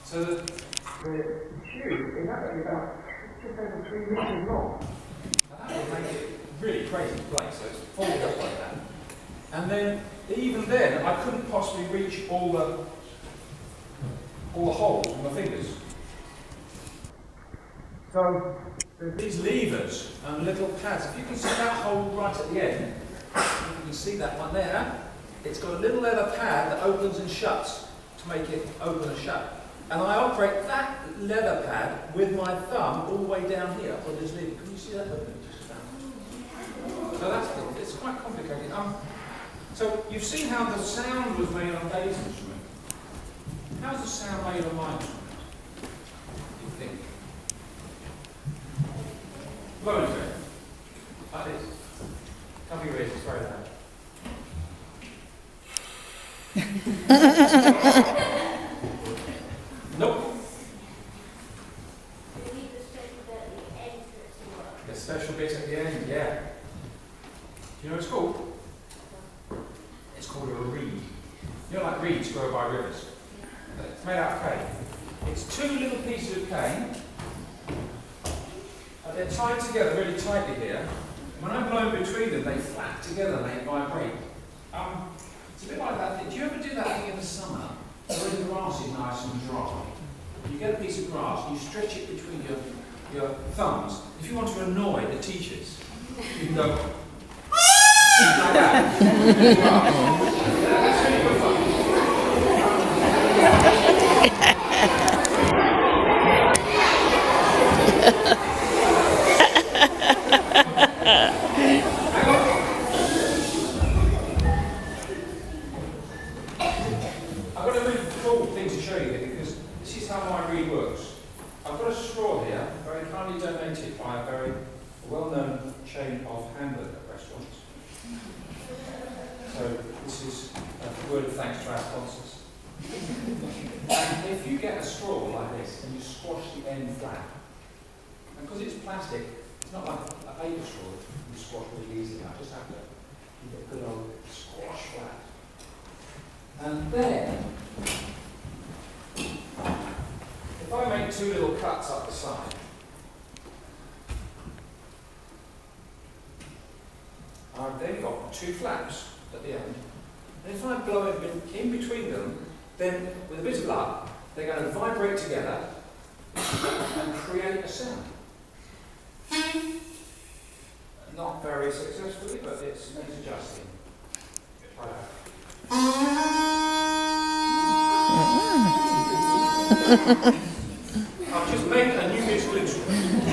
So the tube is actually about just over 3 metres long. And that would make it really crazy to play, so it's folded up like that. And then, even then, I couldn't possibly reach all the holes with my fingers. So, there's these levers and little pads. If you can see that hole right at the end, you can see that one there. It's got a little leather pad that opens and shuts to make it open and shut. And I operate that leather pad with my thumb all the way down here on this lever. Can you see that opening? So it's quite complicated. So you've seen how the sound was made on Dave's instrument. How's the sound made on my instrument? You think? Blow into it. Like this. Cover your ears, it's very loud. Nope. You need the special bit at the end for it to work. The special bit at the end, yeah. Do you know what it's called? It's called a reed. You know, like reeds grow by rivers. It's made out of cane. It's two little pieces of cane. They're tied together really tightly here. When I'm blowing between them, they flap together and they vibrate. It's a bit like that. Do you ever do that thing in the summer where the grass is nice and dry? You get a piece of grass and you stretch it between your thumbs. If you want to annoy the teachers, you can go like that. That's really good fun. I've got a really cool thing to show you here because this is how my reed works. I've got a straw here, very kindly donated by a very well-known chain of hamburger restaurants. So this is a word of thanks to our sponsors. And if you get a straw like this and you squash the end flat, and because it's plastic, it's not like a paper straw you squash really easily. I just have to give it a good old squash flat. And then, if I make two little cuts up the side, I've then got two flaps at the end. And if I blow it in between them, then with a bit of luck, they're going to vibrate together and create a sound. Not very successfully, but it's adjusting. Try that. I've just made a new musical instrument.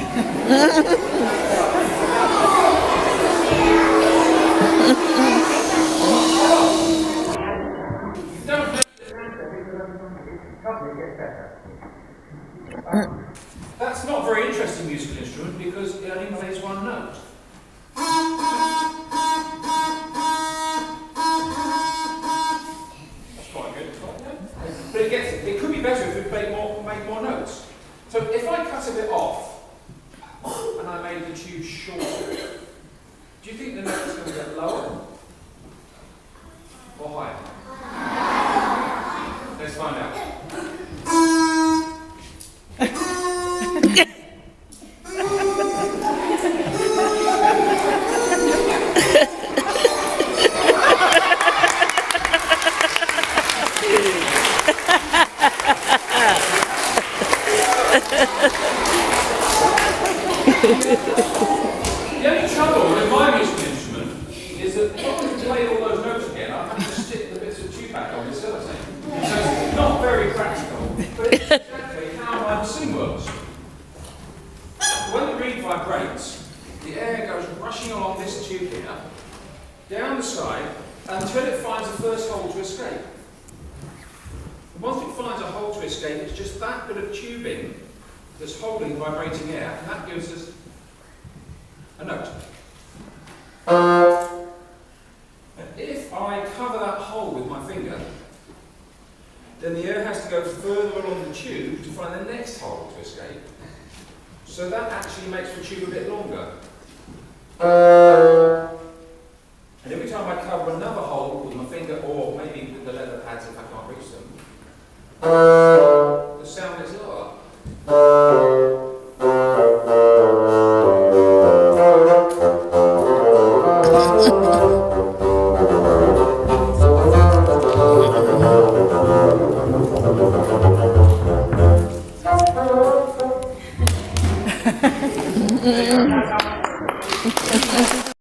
Don't let it get better. That's not a very interesting musical instrument because it only plays one note. But it could be better if we make more notes. So if I cut a bit off and I made the tube shorter, do you think the note's going to get lower or higher? Let's find out. The only trouble with my musical instrument is that if I want to play all those notes again, I have to stick the bits of tube back on this other thing. So it's not very practical, but it's exactly how my machine works. When the reed vibrates, the air goes rushing along this tube here, down the side, until it finds the first hole to escape. And once it finds a hole to escape, it's just that bit of tubing that's holding vibrating air, and that gives us a note. And if I cover that hole with my finger, then the air has to go further along the tube to find the next hole to escape. So that actually makes the tube a bit longer. And every time I cover another hole with my finger, or maybe with the leather pads if I can't reach them, the sound How